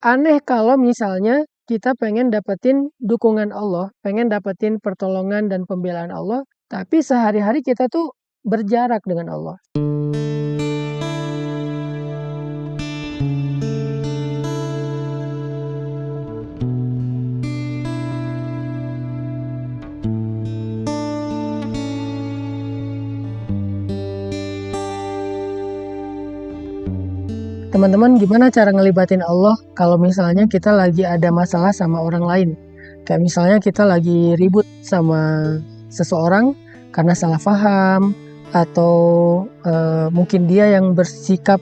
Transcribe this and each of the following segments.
Aneh kalau misalnya kita pengen dapetin dukungan Allah, pengen dapetin pertolongan dan pembelaan Allah, tapi sehari-hari kita tuh berjarak dengan Allah. Teman-teman, gimana cara ngelibatin Allah kalau misalnya kita lagi ada masalah sama orang lain? Kayak misalnya kita lagi ribut sama seseorang karena salah paham, atau mungkin dia yang bersikap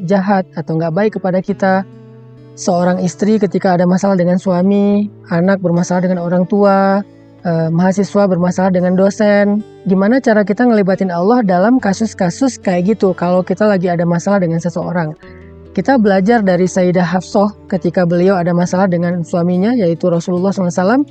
jahat atau nggak baik kepada kita. Seorang istri ketika ada masalah dengan suami, anak bermasalah dengan orang tua, mahasiswa bermasalah dengan dosen. Gimana cara kita ngelibatin Allah dalam kasus-kasus kayak gitu kalau kita lagi ada masalah dengan seseorang? Kita belajar dari Sayyidah Hafsah ketika beliau ada masalah dengan suaminya, yaitu Rasulullah SAW,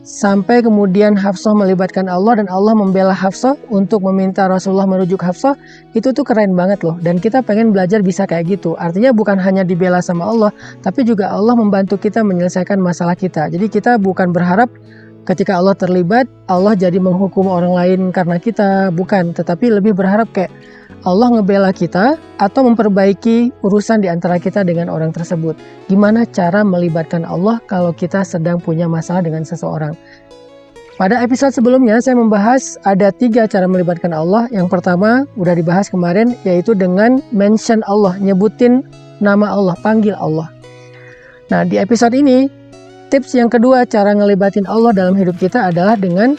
sampai kemudian Hafsah melibatkan Allah dan Allah membela Hafsah untuk meminta Rasulullah merujuk Hafsah. Itu tuh keren banget loh, dan kita pengen belajar bisa kayak gitu. Artinya bukan hanya dibela sama Allah, tapi juga Allah membantu kita menyelesaikan masalah kita. Jadi kita bukan berharap ketika Allah terlibat, Allah jadi menghukum orang lain karena kita, bukan. Tetapi lebih berharap kayak Allah ngebela kita atau memperbaiki urusan di antara kita dengan orang tersebut. Gimana cara melibatkan Allah kalau kita sedang punya masalah dengan seseorang? Pada episode sebelumnya saya membahas ada 3 cara melibatkan Allah. Yang pertama udah dibahas kemarin, yaitu dengan mention Allah, nyebutin nama Allah, panggil Allah. Nah, di episode ini tips yang kedua cara ngelibatin Allah dalam hidup kita adalah dengan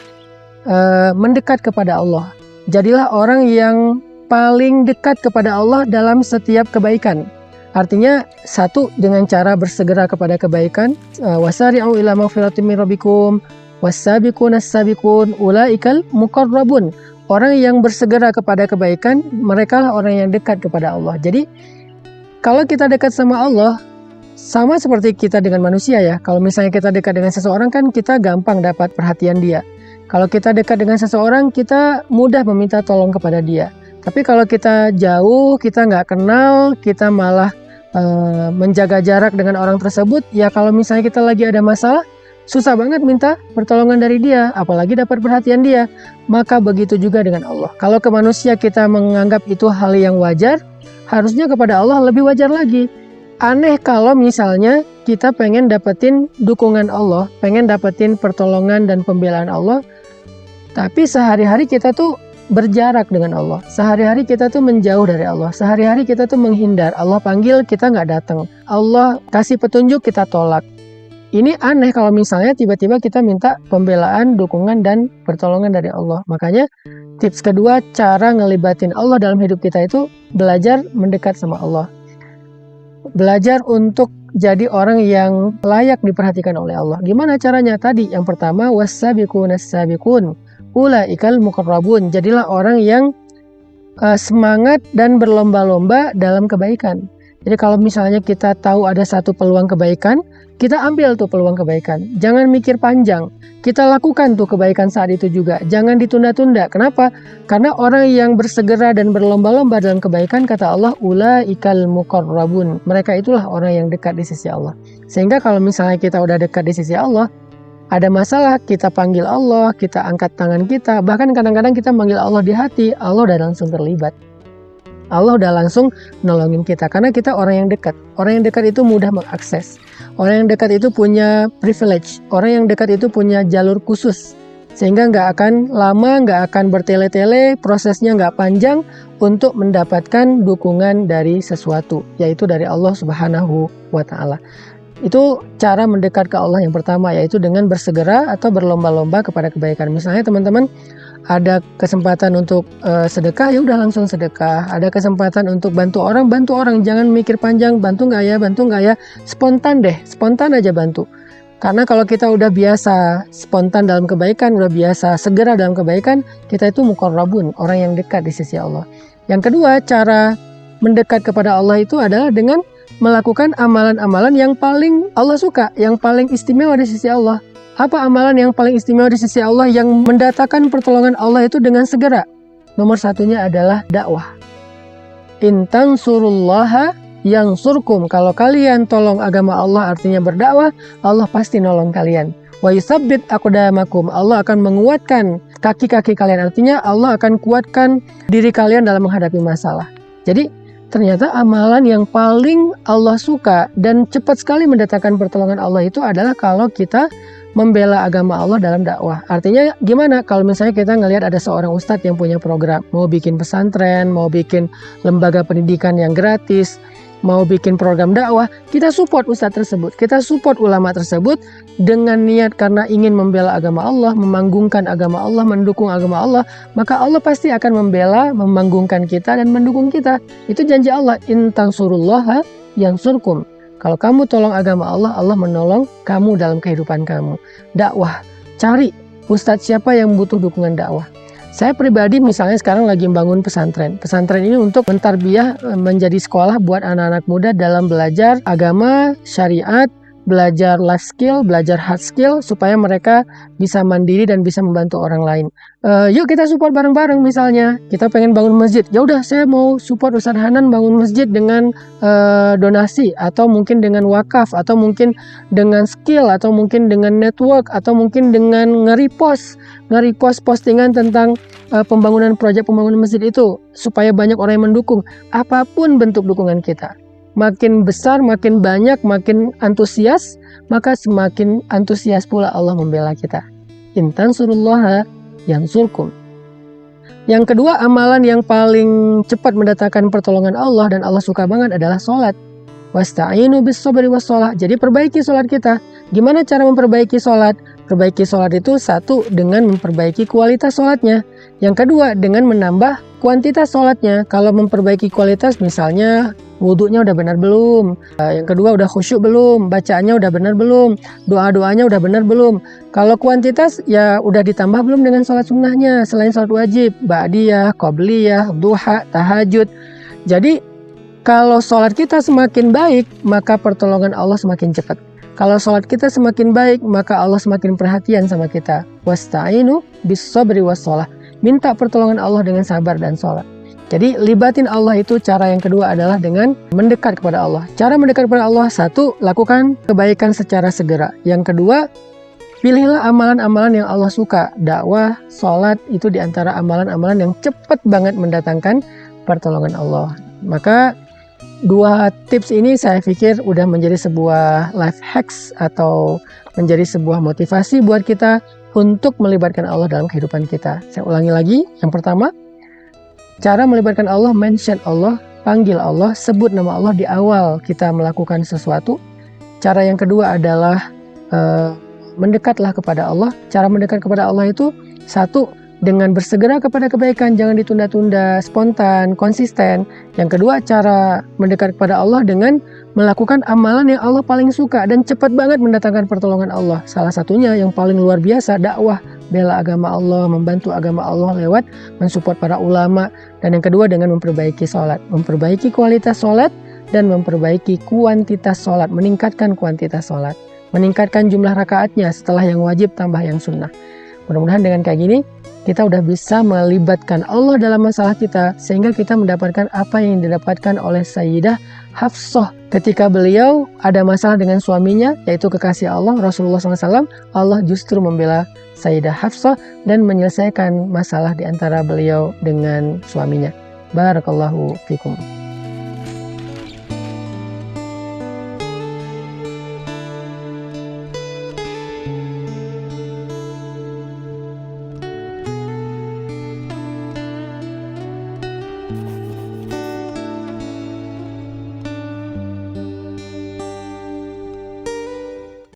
mendekat kepada Allah. Jadilah orang yang paling dekat kepada Allah dalam setiap kebaikan. Artinya, satu, dengan cara bersegera kepada kebaikan. Wasari'u ila maghfiratin min rabbikum was-sabiquna as-sabiqun ulaikal muqarrabun. Orang yang bersegera kepada kebaikan, mereka lah orang yang dekat kepada Allah. Jadi, kalau kita dekat sama Allah, sama seperti kita dengan manusia ya. Kalau misalnya kita dekat dengan seseorang kan kita gampang dapat perhatian dia. Kalau kita dekat dengan seseorang, kita mudah meminta tolong kepada dia. Tapi kalau kita jauh, kita nggak kenal, kita malah menjaga jarak dengan orang tersebut, ya kalau misalnya kita lagi ada masalah, susah banget minta pertolongan dari dia, apalagi dapat perhatian dia. Maka begitu juga dengan Allah. Kalau ke manusia kita menganggap itu hal yang wajar, harusnya kepada Allah lebih wajar lagi. Aneh kalau misalnya kita pengen dapetin dukungan Allah, pengen dapetin pertolongan dan pembelaan Allah, tapi sehari-hari kita tuh berjarak dengan Allah. Sehari-hari kita tuh menjauh dari Allah. Sehari-hari kita tuh menghindar. Allah panggil, kita nggak datang. Allah kasih petunjuk, kita tolak. Ini aneh kalau misalnya tiba-tiba kita minta pembelaan, dukungan, dan pertolongan dari Allah. Makanya tips kedua, cara ngelibatin Allah dalam hidup kita itu belajar mendekat sama Allah. Belajar untuk jadi orang yang layak diperhatikan oleh Allah. Gimana caranya? Tadi yang pertama, was-sabiquna as-sabiqun ulaikal muqarrabun. Jadilah orang yang semangat dan berlomba-lomba dalam kebaikan. Jadi kalau misalnya kita tahu ada satu peluang kebaikan, kita ambil tuh peluang kebaikan. Jangan mikir panjang. Kita lakukan tuh kebaikan saat itu juga. Jangan ditunda-tunda. Kenapa? Karena orang yang bersegera dan berlomba-lomba dalam kebaikan, kata Allah, ulaikal muqarrabun. Mereka itulah orang yang dekat di sisi Allah. Sehingga kalau misalnya kita udah dekat di sisi Allah, ada masalah, kita panggil Allah, kita angkat tangan kita. Bahkan kadang-kadang kita manggil Allah di hati, Allah udah langsung terlibat. Allah udah langsung nolongin kita, karena kita orang yang dekat. Orang yang dekat itu mudah mengakses. Orang yang dekat itu punya privilege. Orang yang dekat itu punya jalur khusus. Sehingga nggak akan lama, nggak akan bertele-tele, prosesnya nggak panjang untuk mendapatkan dukungan dari sesuatu, yaitu dari Allah Subhanahu wa Ta'ala. Itu cara mendekat ke Allah yang pertama, yaitu dengan bersegera atau berlomba-lomba kepada kebaikan. Misalnya teman-teman ada kesempatan untuk sedekah, ya udah langsung sedekah. Ada kesempatan untuk bantu orang, jangan mikir panjang, bantu nggak ya, spontan deh, spontan aja bantu. Karena kalau kita udah biasa spontan dalam kebaikan, udah biasa segera dalam kebaikan, kita itu muqarrabun, orang yang dekat di sisi Allah. Yang kedua, cara mendekat kepada Allah itu adalah dengan melakukan amalan-amalan yang paling Allah suka, yang paling istimewa di sisi Allah. Apa amalan yang paling istimewa di sisi Allah yang mendatangkan pertolongan Allah itu dengan segera? Nomor satunya adalah dakwah. In tansurullaha yansurkum. Kalau kalian tolong agama Allah artinya berdakwah, Allah pasti nolong kalian. Wa yusabbit aqdamakum. Allah akan menguatkan kaki-kaki kalian. Artinya Allah akan kuatkan diri kalian dalam menghadapi masalah. Jadi ternyata amalan yang paling Allah suka dan cepat sekali mendatangkan pertolongan Allah itu adalah kalau kita membela agama Allah dalam dakwah. Artinya gimana? Kalau misalnya kita ngelihat ada seorang ustadz yang punya program, mau bikin pesantren, mau bikin lembaga pendidikan yang gratis, mau bikin program dakwah, kita support ustadz tersebut, kita support ulama tersebut dengan niat karena ingin membela agama Allah, memanggungkan agama Allah, mendukung agama Allah, maka Allah pasti akan membela, memanggungkan kita dan mendukung kita. Itu janji Allah, in tansurullaha yansurkum. Kalau kamu tolong agama Allah, Allah menolong kamu dalam kehidupan kamu. Dakwah, cari ustadz siapa yang butuh dukungan dakwah. Saya pribadi misalnya sekarang lagi membangun pesantren. Pesantren ini untuk mentarbiyah menjadi sekolah buat anak-anak muda dalam belajar agama, syariat, belajar life skill, belajar hard skill supaya mereka bisa mandiri dan bisa membantu orang lain. Yuk kita support bareng-bareng misalnya. Kita pengen bangun masjid. Ya udah saya mau support Ustadz Hanan bangun masjid dengan donasi atau mungkin dengan wakaf atau mungkin dengan skill atau mungkin dengan network atau mungkin dengan nge-repost postingan tentang pembangunan proyek pembangunan masjid itu supaya banyak orang yang mendukung. Apapun bentuk dukungan kita. Makin besar, makin banyak, makin antusias, maka semakin antusias pula Allah membela kita. In tansurullaha yansurkum. Yang kedua, amalan yang paling cepat mendatangkan pertolongan Allah dan Allah suka banget adalah sholat. Wasta'inu bis sabri was sholat. Jadi perbaiki sholat kita. Gimana cara memperbaiki sholat? Perbaiki sholat itu satu, dengan memperbaiki kualitas sholatnya. Yang kedua, dengan menambah kuantitas sholatnya. Kalau memperbaiki kualitas misalnya wudhunya udah benar belum? Yang kedua udah khusyuk belum? Bacaannya udah benar belum? Doa-doanya udah benar belum? Kalau kuantitas ya udah ditambah belum dengan sholat sunnahnya selain sholat wajib? Ba'diyah, qobliyah, duha, tahajud. Jadi kalau sholat kita semakin baik maka pertolongan Allah semakin cepat. Kalau sholat kita semakin baik maka Allah semakin perhatian sama kita. Wasta'inu bis sabri was sholah. Minta pertolongan Allah dengan sabar dan sholat. Jadi libatin Allah itu cara yang kedua adalah dengan mendekat kepada Allah. Cara mendekat kepada Allah, satu, lakukan kebaikan secara segera. Yang kedua, pilihlah amalan-amalan yang Allah suka. Dakwah, sholat itu diantara amalan-amalan yang cepat banget mendatangkan pertolongan Allah. Maka dua tips ini saya pikir udah menjadi sebuah life hacks atau menjadi sebuah motivasi buat kita untuk melibatkan Allah dalam kehidupan kita. Saya ulangi lagi, yang pertama, cara melibatkan Allah, mention Allah, panggil Allah, sebut nama Allah di awal kita melakukan sesuatu. Cara yang kedua adalah mendekatlah kepada Allah. Cara mendekat kepada Allah itu satu, dengan bersegera kepada kebaikan, jangan ditunda-tunda, spontan, konsisten. Yang kedua, cara mendekat kepada Allah dengan melakukan amalan yang Allah paling suka dan cepat banget mendatangkan pertolongan Allah. Salah satunya yang paling luar biasa, dakwah, bela agama Allah, membantu agama Allah lewat mensupport para ulama. Dan yang kedua dengan memperbaiki sholat, memperbaiki kualitas sholat dan memperbaiki kuantitas sholat, meningkatkan kuantitas sholat, meningkatkan jumlah rakaatnya setelah yang wajib tambah yang sunnah. Mudah-mudahan dengan kayak gini kita udah bisa melibatkan Allah dalam masalah kita sehingga kita mendapatkan apa yang didapatkan oleh Sayyidah Hafsah ketika beliau ada masalah dengan suaminya yaitu kekasih Allah Rasulullah SAW. Allah justru membela Sayyidah Hafsah dan menyelesaikan masalah di antara beliau dengan suaminya. Barakallahu fikum.